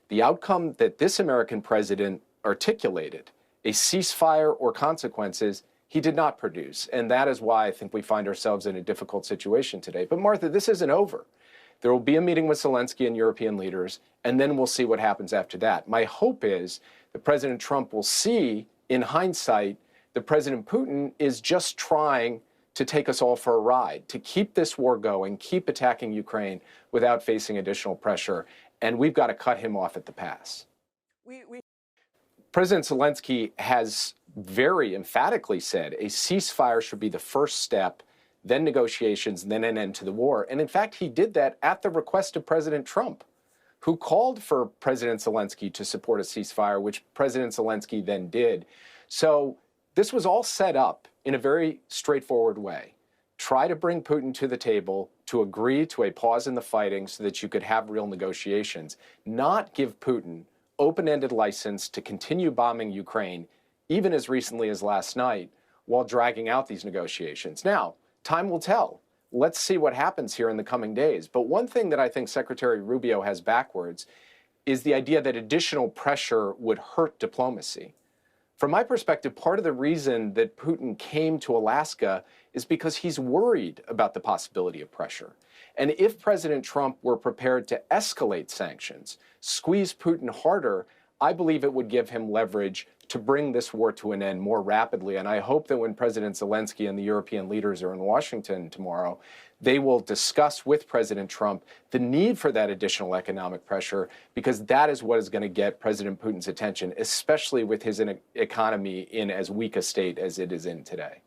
The outcome that this American president articulated, a ceasefire or consequences, he did not produce. And that is why I think we find ourselves in a difficult situation today. But Martha, this isn't over. There will be a meeting with Zelensky and European leaders, and then we'll see what happens after that. My hope is that President Trump will see, in hindsight, that President Putin is just trying to take us all for a ride, to keep this war going, keep attacking Ukraine without facing additional pressure. And we've got to cut him off at the pass. President Zelensky has very emphatically said a ceasefire should be the first step, then negotiations, then an end to the war. And in fact, he did that at the request of President Trump, who called for President Zelensky to support a ceasefire, which President Zelensky then did. So this was all set up in a very straightforward way. Try to bring Putin to the table to agree to a pause in the fighting so that you could have real negotiations, not give Putin open-ended license to continue bombing Ukraine, even as recently as last night, while dragging out these negotiations. Now, time will tell. Let's see what happens here in the coming days. But one thing that I think Secretary Rubio has backwards is the idea that additional pressure would hurt diplomacy. From my perspective, part of the reason that Putin came to Alaska is because he's worried about the possibility of pressure. And if President Trump were prepared to escalate sanctions, squeeze Putin harder, I believe it would give him leverage to bring this war to an end more rapidly. And I hope that when President Zelensky and the European leaders are in Washington tomorrow, they will discuss with President Trump the need for that additional economic pressure, because that is what is going to get President Putin's attention, especially with his economy in as weak a state as it is in today.